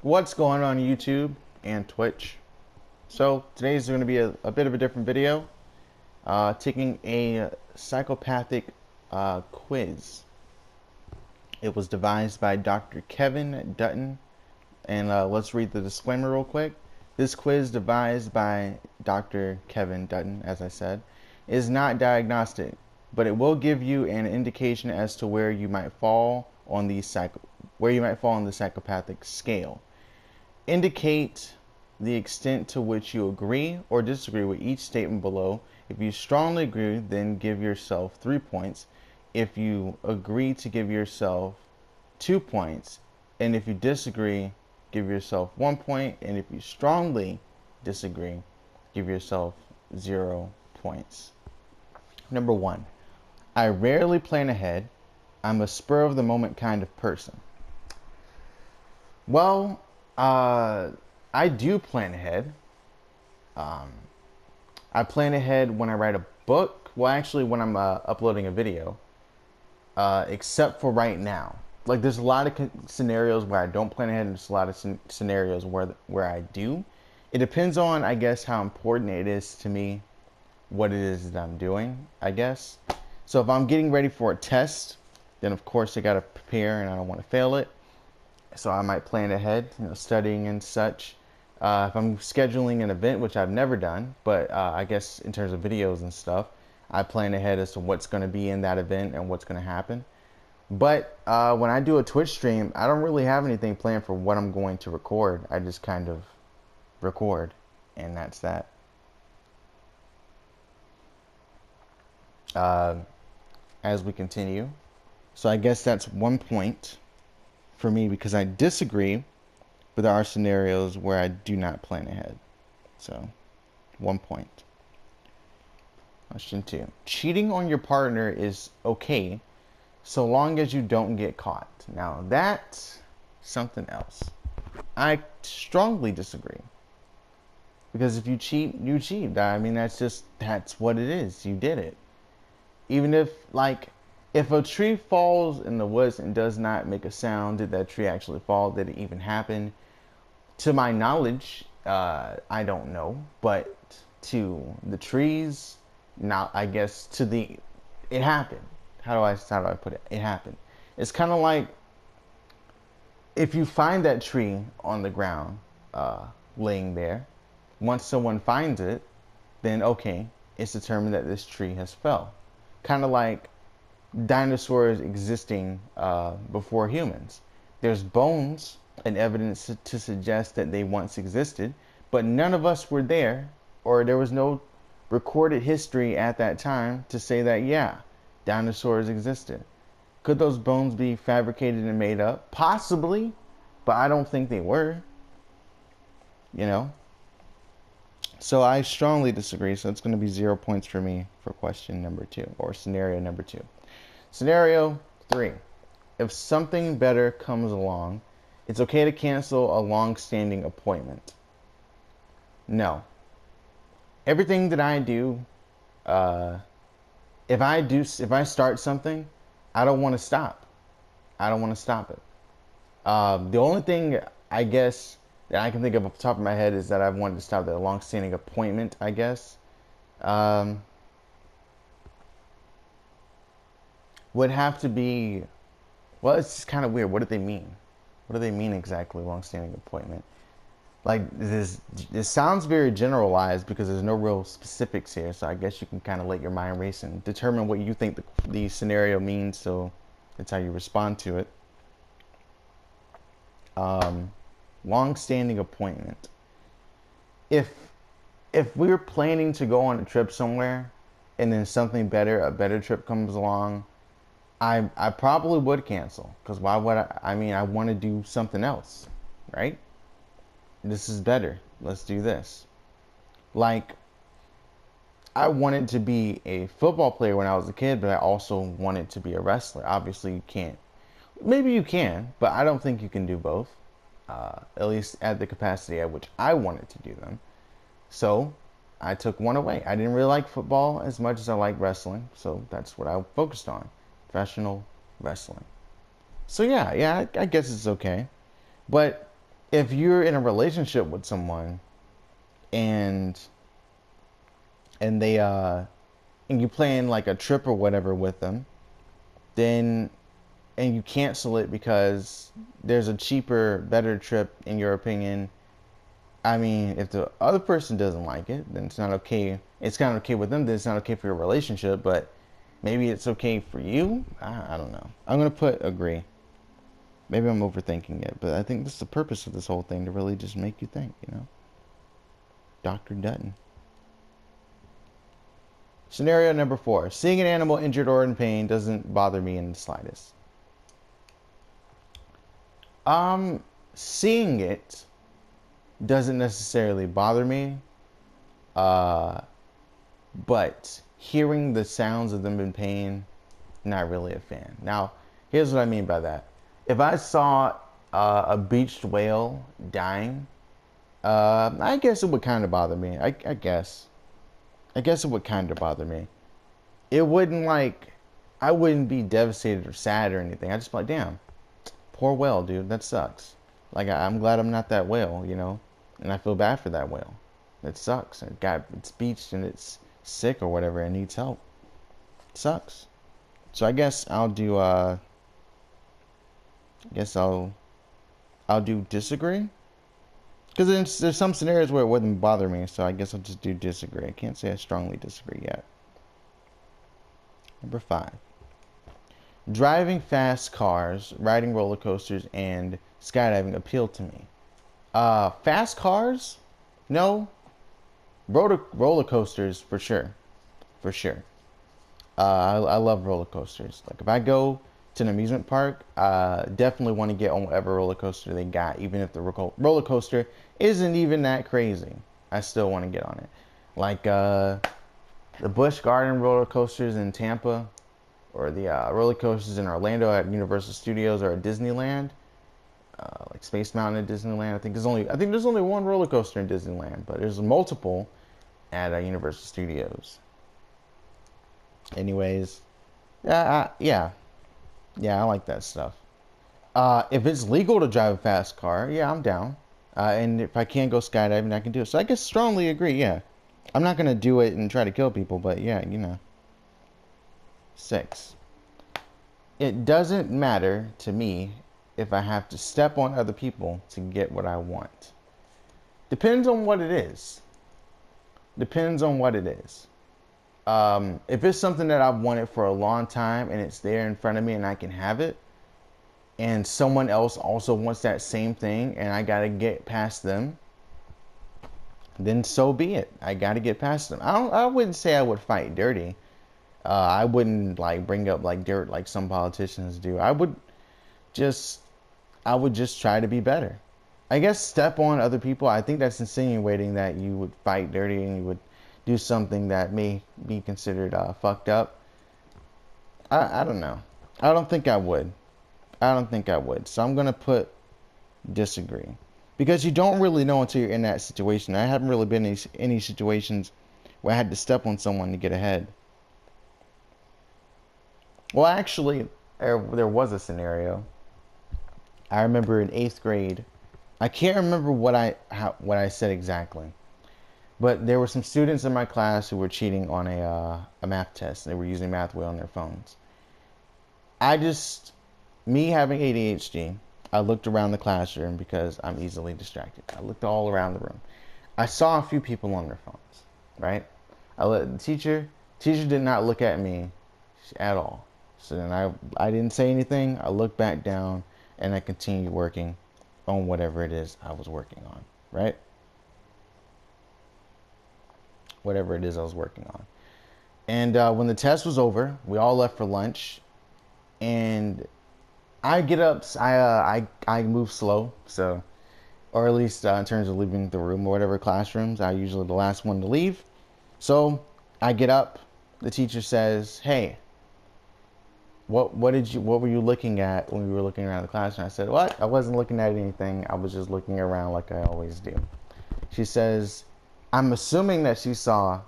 What's going on YouTube and Twitch? So today's going to be a bit of a different video, taking a psychopathic quiz. It was devised by Dr. Kevin Dutton, and let's read the disclaimer real quick. This quiz devised by Dr. Kevin Dutton, as I said, is not diagnostic, but it will give you an indication as to where you might fall on the psychopathic scale. Indicate the extent to which you agree or disagree with each statement below. If you strongly agree, then give yourself 3 points. If you agree, to give yourself 2 points. And if you disagree, give yourself 1 point. And if you strongly disagree, give yourself 0 points. Number 1, I rarely plan ahead. I'm a spur of the moment kind of person. Well, I do plan ahead. I plan ahead when I write a book. Well, actually, when I'm uploading a video. Except for right now. Like, there's a lot of scenarios where I don't plan ahead, and there's a lot of scenarios where I do. It depends on, I guess, how important it is to me, what it is that I'm doing, I guess. So if I'm getting ready for a test, then of course I gotta prepare, and I don't want to fail it. So I might plan ahead, studying and such. If I'm scheduling an event, which I've never done, but I guess in terms of videos and stuff, I plan ahead as to what's going to be in that event and what's going to happen. But when I do a Twitch stream, I don't really have anything planned for what I'm going to record. I just kind of record, and that's that. As we continue, so I guess that's 1 point for me, because I disagree, but there are scenarios where I do not plan ahead. So 1 point. Question 2. Cheating on your partner is okay so long as you don't get caught. Now that's something else. I strongly disagree. Because if you cheat, you cheat. I mean, that's what it is. You did it. Even if a tree falls in the woods and does not make a sound, did that tree actually fall? Did it even happen? To my knowledge, I don't know. But to the trees, now I guess it happened. How do I put it? It happened. It's kind of like if you find that tree on the ground, laying there. Once someone finds it, then okay, it's determined that this tree has fell. Kind of like dinosaurs existing before humans. There's bones and evidence to suggest that they once existed, but none of us were there, or there was no recorded history at that time to say that, yeah, dinosaurs existed. Could those bones be fabricated and made up? Possibly, but I don't think they were. So I strongly disagree. So it's going to be 0 points for me for question number 2, or scenario number 2. Scenario 3. If something better comes along, it's okay to cancel a long-standing appointment. No. Everything that I do, if I start something, I don't want to stop. I don't want to stop it. The only thing, I guess, that I can think of off the top of my head is that I've wanted to stop that long-standing appointment, I guess. Would have to be, well, it's just kind of weird. What do they mean? What do they mean exactly, long-standing appointment? Like, this sounds very generalized because there's no real specifics here. So I guess you can kind of let your mind race and determine what you think the scenario means. So that's how you respond to it. Long-standing appointment. If we're planning to go on a trip somewhere, and then something better, a better trip comes along, I probably would cancel. Because why would I mean, I want to do something else, right? This is better. Let's do this. Like, I wanted to be a football player when I was a kid, but I also wanted to be a wrestler. Obviously, you can't. Maybe you can, but I don't think you can do both. At least at the capacity at which I wanted to do them. So I took one away. I didn't really like football as much as I like wrestling, so that's what I focused on. Professional wrestling. So yeah, I guess it's okay. But if you're in a relationship with someone and they and you plan like a trip or whatever with them, then and you cancel it because there's a cheaper, better trip in your opinion. I mean, if the other person doesn't like it, then it's not okay. It's kind of okay with them. Then it's not okay for your relationship, but maybe it's okay for you. I don't know. I'm gonna put agree. Maybe I'm overthinking it, but I think this is the purpose of this whole thing, to really just make you think. Dr. Dutton. Scenario number 4. Seeing an animal injured or in pain doesn't bother me in the slightest. Seeing it doesn't necessarily bother me, but hearing the sounds of them in pain, not really a fan. Now, here's what I mean by that. If I saw a beached whale dying, I guess it would kind of bother me. I guess it would kind of bother me. It wouldn't I wouldn't be devastated or sad or anything. I'd just be like, damn, poor whale, dude. That sucks. Like, I'm glad I'm not that whale. And I feel bad for that whale. It sucks. It's beached and it's sick or whatever and needs help. It sucks. So I guess I'll do I'll do disagree. Because there's some scenarios where it wouldn't bother me, so I guess I'll just do disagree. I can't say I strongly disagree yet. Number 5. Driving fast cars, riding roller coasters, and skydiving appeal to me. Fast cars? No. Roller coasters, for sure. For sure. I love roller coasters. Like, if I go to an amusement park, definitely want to get on whatever roller coaster they got, even if the roller coaster isn't even that crazy. I still want to get on it. Like the Busch Garden roller coasters in Tampa, or the roller coasters in Orlando at Universal Studios or at Disneyland, like Space Mountain at Disneyland. I think there's only one roller coaster in Disneyland, but there's multiple at Universal Studios. Anyways, yeah, I like that stuff. If it's legal to drive a fast car, yeah, I'm down. And if I can go skydiving, I can do it. So I guess strongly agree, yeah. I'm not going to do it and try to kill people, but yeah. 6. It doesn't matter to me if I have to step on other people to get what I want. Depends on what it is. If it's something that I've wanted for a long time and it's there in front of me and I can have it, and someone else also wants that same thing and I gotta get past them, then so be it. I gotta get past them. I wouldn't say I would fight dirty. I wouldn't bring up dirt like some politicians do. I would just try to be better. I guess step on other people, I think that's insinuating that you would fight dirty and you would do something that may be considered fucked up. I don't know. I don't think I would. So I'm going to put disagree. Because you don't really know until you're in that situation. I haven't really been in any situations where I had to step on someone to get ahead. Well, actually, there was a scenario. I remember in 8th grade. I can't remember what I said exactly. But there were some students in my class who were cheating on a math test. They were using MathWheel on their phones. Me having ADHD, I looked around the classroom because I'm easily distracted. I looked all around the room. I saw a few people on their phones, right? The teacher did not look at me at all. So then I didn't say anything. I looked back down and I continued working on whatever it is I was working on, right? Whatever it is I was working on. And when the test was over, we all left for lunch, and I get up. I move slow, so, or at least in terms of leaving the room or whatever classrooms, I'm usually the last one to leave. So I get up. The teacher says, "Hey, what were you looking at when we were looking around the classroom?" I said, "What? I wasn't looking at anything. I was just looking around like I always do." She says, "I'm assuming that she saw,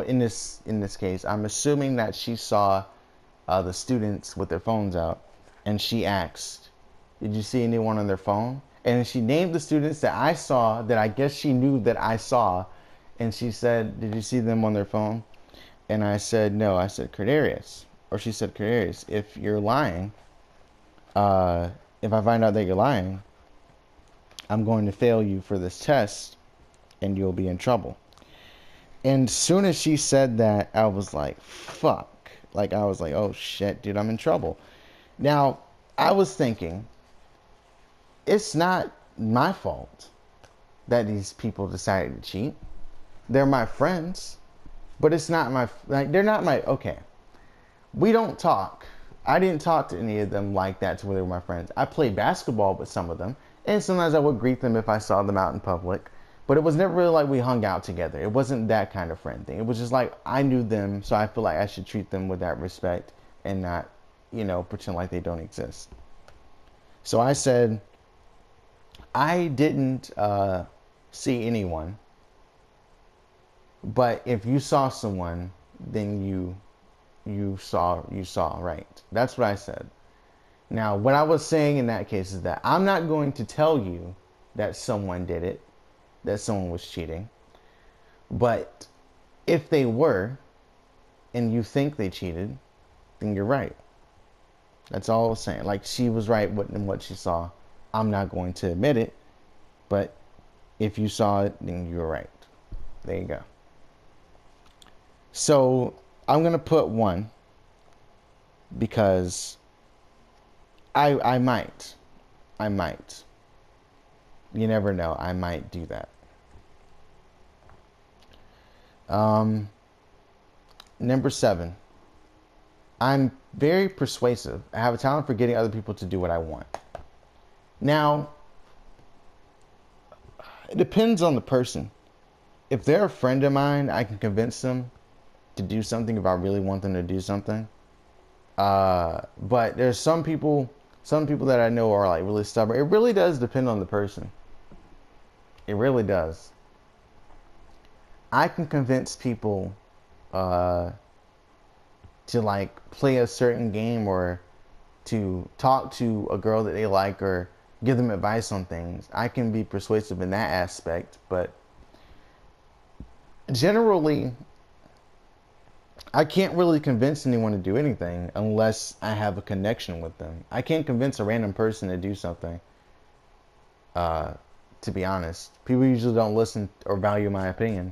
in this case, I'm assuming that she saw the students with their phones out." And she asked, "Did you see anyone on their phone?" And she named the students that I saw, that I guess she knew that I saw. And she said, did you see them on their phone? And I said, no. I said, Cordarius. Or she said, Cordarius, if you're lying, if I find out that you're lying, I'm going to fail you for this test and you'll be in trouble. And soon as she said that, I was like, fuck. Like, I was like, oh shit, dude, I'm in trouble. Now, I was thinking, it's not my fault that these people decided to cheat. They're my friends, but it's not my, like, they're not my, okay. We don't talk. I didn't talk to any of them like that to where they were my friends. I played basketball with some of them, and sometimes I would greet them if I saw them out in public. But it was never really like we hung out together. It wasn't that kind of friend thing. It was just like I knew them, so I feel like I should treat them with that respect and not, pretend like they don't exist. So I said, I didn't see anyone, but if you saw someone, then you saw right. That's what I said. Now, what I was saying in that case is that I'm not going to tell you that someone did it, that someone was cheating. But if they were, and you think they cheated, then you're right. That's all I was saying. Like, she was right in what she saw. I'm not going to admit it, but if you saw it, then you're right. There you go. So I'm going to put 1 because I might. You never know. I might do that. Number 7. I'm very persuasive. I have a talent for getting other people to do what I want. Now, it depends on the person. If they're a friend of mine, I can convince them to do something if I really want them to do something. But there's some people that I know are like really stubborn. It really does depend on the person. It really does. I can convince people to like play a certain game or to talk to a girl that they like or give them advice on things. I can be persuasive in that aspect, but generally I can't really convince anyone to do anything unless I have a connection with them. I can't convince a random person to do something. To be honest, people usually don't listen or value my opinion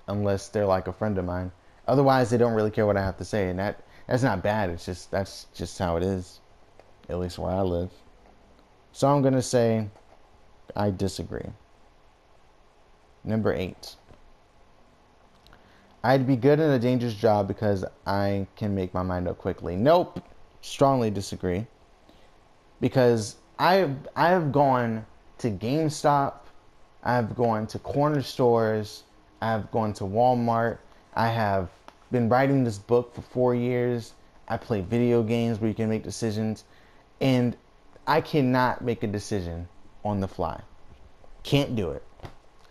unless they're like a friend of mine. Otherwise, they don't really care what I have to say, and that's not bad. That's just how it is, at least where I live. So I'm gonna say I disagree. Number 8. I'd be good in a dangerous job because I can make my mind up quickly. Nope. Strongly disagree. Because I have gone to GameStop, I've gone to corner stores, I've gone to Walmart, I have been writing this book for 4 years, I play video games where you can make decisions, and I cannot make a decision on the fly. Can't do it.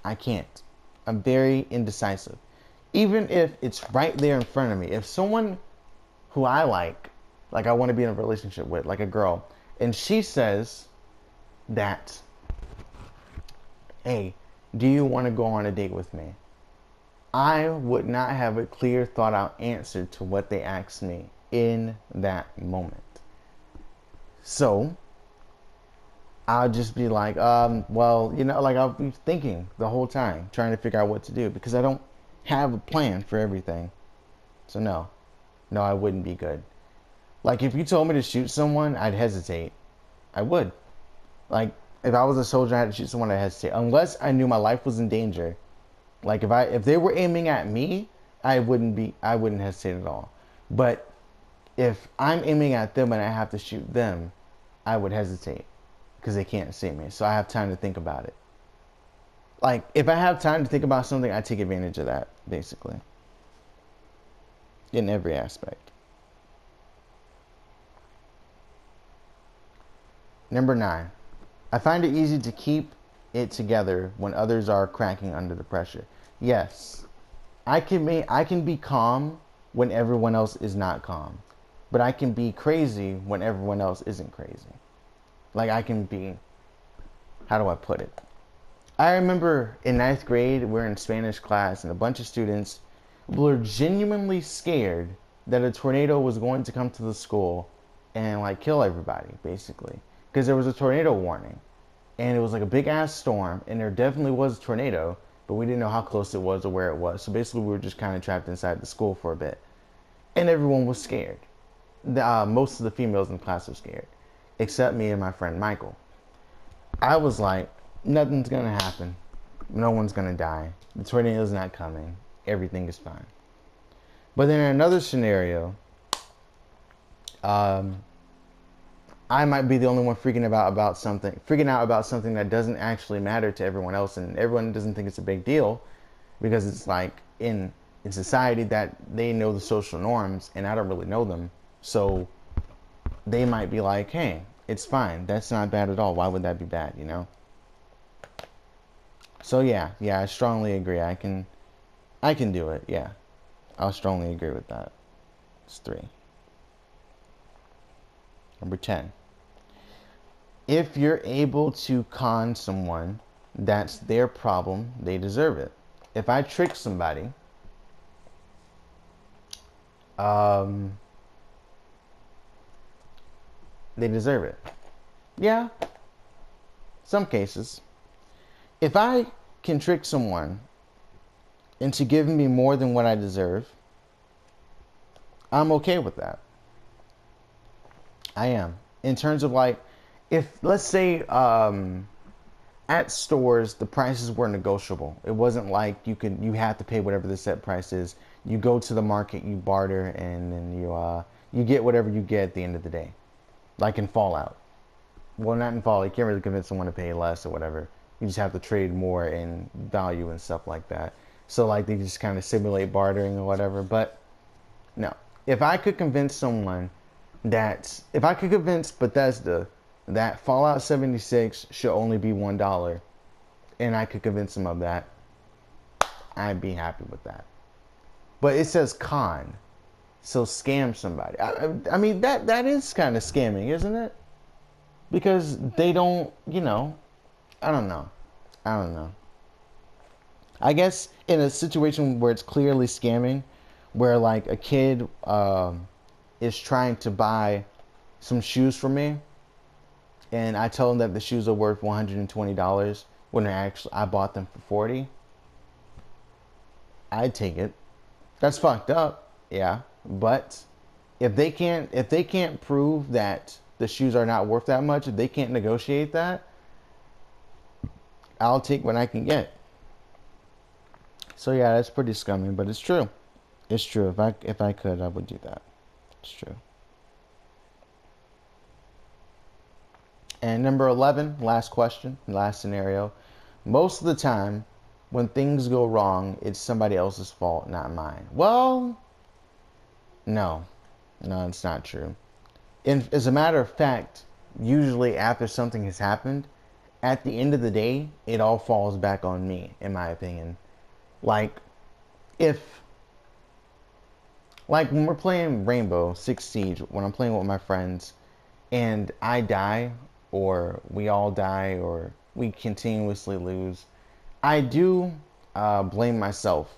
I can't. I'm very indecisive. Even if it's right there in front of me, if someone who I like I want to be in a relationship with, like a girl, and she says that, hey, do you want to go on a date with me? I would not have a clear, thought out answer to what they asked me in that moment. So I'll just be like, well, I'll be thinking the whole time, trying to figure out what to do because I don't have a plan for everything. So no, I wouldn't be good. Like if you told me to shoot someone, I'd hesitate. I would. Like if I was a soldier, I had to shoot someone, I'd hesitate. Unless I knew my life was in danger. Like if they were aiming at me, I wouldn't hesitate at all. But if I'm aiming at them and I have to shoot them, I would hesitate because they can't see me. So I have time to think about it. Like, if I have time to think about something, I take advantage of that, basically. In every aspect. Number 9. I find it easy to keep it together when others are cracking under the pressure. Yes. I can be calm when everyone else is not calm. But I can be crazy when everyone else isn't crazy. Like, I can be how do I put it? I remember in ninth grade, we're in Spanish class, and a bunch of students were genuinely scared that a tornado was going to come to the school and like kill everybody, basically, because there was a tornado warning, and it was like a big ass storm, and there definitely was a tornado, but we didn't know how close it was or where it was. So basically, we were just kind of trapped inside the school for a bit, and everyone was scared. Most of the females in the class were scared, except me and my friend Michael. I was like, nothing's gonna happen. No one's gonna die. The tornado's not coming. Everything is fine. But then in another scenario, I might be the only one freaking out about something that doesn't actually matter to everyone else, and everyone doesn't think it's a big deal because it's like in society that they know the social norms, and I don't really know them. So they might be like, hey, it's fine. That's not bad at all. Why would that be bad, you know? So yeah, I strongly agree. I can do it. Yeah, I'll strongly agree with that. It's 3. Number 10. If you're able to con someone, that's their problem. They deserve it. If I trick somebody, they deserve it. Yeah, some cases. If I can trick someone into giving me more than what I deserve, I'm okay with that. I am. In terms of like, if let's say at stores the prices were negotiable. It wasn't like you have to pay whatever the set price is. You go to the market, you barter, and then you get whatever you get at the end of the day. Like in Fallout. Well, not in Fallout. You can't really convince someone to pay less or whatever. You just have to trade more in value and stuff like that. So like they just kind of simulate bartering or whatever. But no, if I could convince Bethesda that Fallout 76 should only be $1, and I could convince them of that, I'd be happy with that. But it says con, so scam somebody. I mean that is kind of scamming, isn't it? Because they don't, I don't know. I guess in a situation where it's clearly scamming, where like a kid is trying to buy some shoes from me, and I tell them that the shoes are worth $120 when I bought them for $40, I'd take it. That's fucked up, yeah. But if they can't prove that the shoes are not worth that much, if they can't negotiate that, I'll take what I can get. So yeah, that's pretty scummy, but it's true. It's true. If I could, I would do that. It's true. And number 11, last question, last scenario. Most of the time, when things go wrong, it's somebody else's fault, not mine. Well, no, it's not true. As a matter of fact, usually after something has happened, at the end of the day, it all falls back on me, in my opinion. Like when we're playing Rainbow Six Siege, when I'm playing with my friends, and I die, or we all die, or we continuously lose, I do blame myself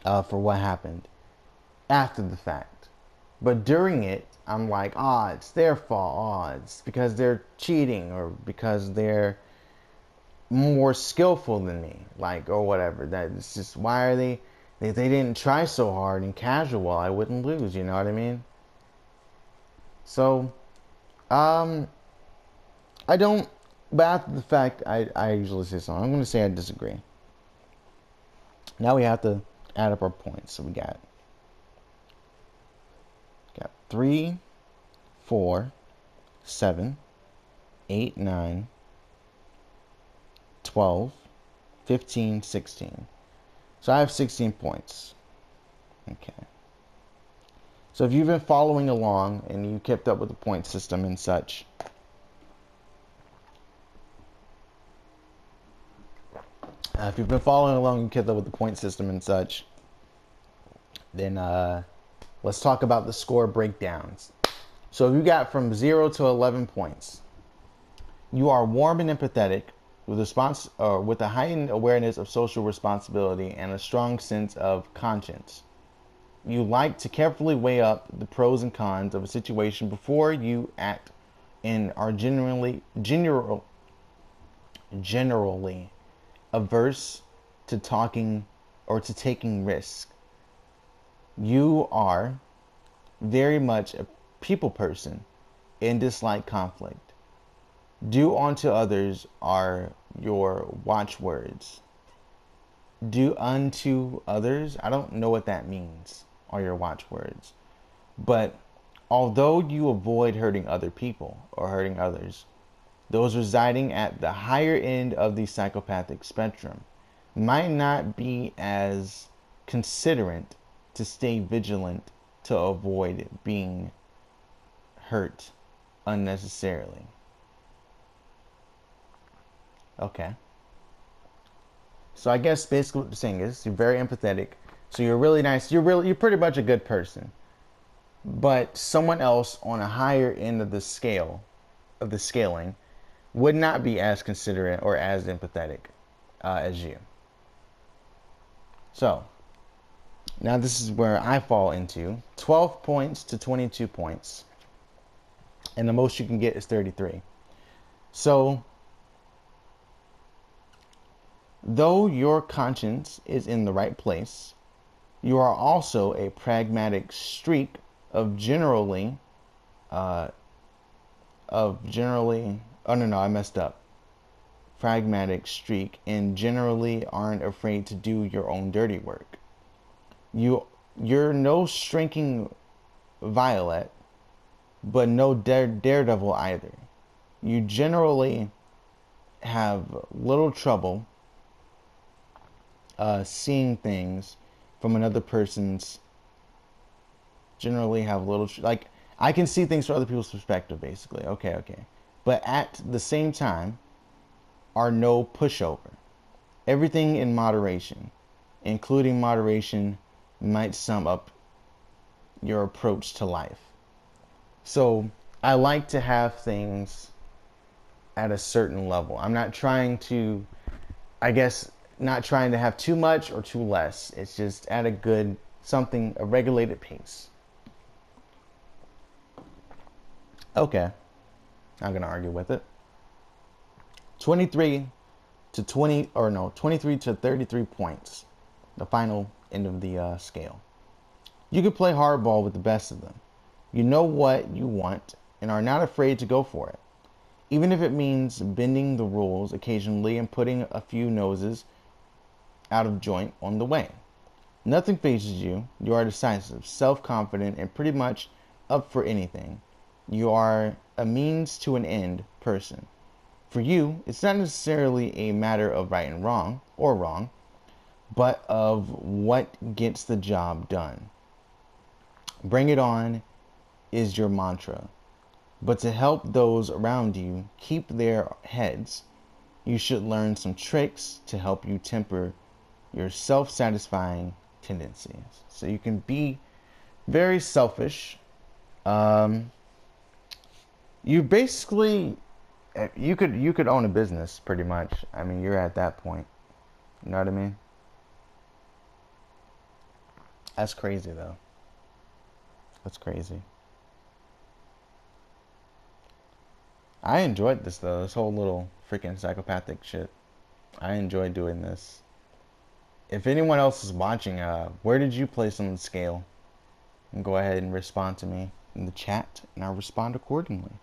for what happened after the fact. But during it, I'm like, it's their fault. It's because they're cheating, or because they're more skillful than me, like, or whatever. That it's just, why are they didn't try so hard in casual, I wouldn't lose, you know what I mean? So, I don't, but after the fact, I usually say something. I'm going to say I disagree. Now we have to add up our points. So we got 3, 4, 7, 8, 9, 12, 15, 16. So I have 16 points. Okay. So if you've been following along and you kept up with the point system and such, if you've been following along and kept up with the point system and such, then let's talk about the score breakdowns. So if you got from 0 to 11 points, You are warm and empathetic with a heightened awareness of social responsibility and a strong sense of conscience. You like to carefully weigh up the pros and cons of a situation before you act and are generally averse to talking or to taking risks. You are very much a people person and dislike conflict. Do unto others are your watchwords. Do unto others, I don't know what that means, are your watchwords. But although you avoid hurting other people or hurting others, those residing at the higher end of the psychopathic spectrum might not be as considerate to stay vigilant to avoid being hurt unnecessarily. Okay. So I guess basically what they're saying is you're very empathetic. So you're really nice. You're pretty much a good person. But someone else on a higher end of the scale, of the scaling, would not be as considerate or as empathetic as you. So now this is where I fall into 12 points to 22 points. And the most you can get is 33. So though your conscience is in the right place, you are also a pragmatic streak of generally, oh no, I messed up. Pragmatic streak and generally aren't afraid to do your own dirty work. You're no shrinking violet, but no daredevil either. You generally have little trouble seeing things from another person's. Generally have little like I can see things from other people's perspective, basically. Okay. But at the same time, are no pushover. Everything in moderation, including moderation, might sum up your approach to life. So I like to have things at a certain level. I'm not trying to, I guess, not trying to have too much or too less. It's just at a good, something, a regulated pace. Okay. Not going to argue with it. 23 to 33 points. The final end of the scale. You can play hardball with the best of them. You know what you want and are not afraid to go for it. Even if it means bending the rules occasionally and putting a few noses out of joint on the way. Nothing phases you. You are decisive, self-confident, and pretty much up for anything. You are a means to an end person. For you, it's not necessarily a matter of right and wrong, or wrong, but of what gets the job done. Bring it on is your mantra. But to help those around you keep their heads, you should learn some tricks to help you temper your self-satisfying tendencies. So you can be very selfish. You basically, you could own a business pretty much. I mean, you're at that point. You know what I mean? That's crazy though. That's crazy. I enjoyed this though. This whole little freaking psychopathic shit. I enjoyed doing this. If anyone else is watching, where did you place on the scale? And go ahead and respond to me in the chat, and I'll respond accordingly.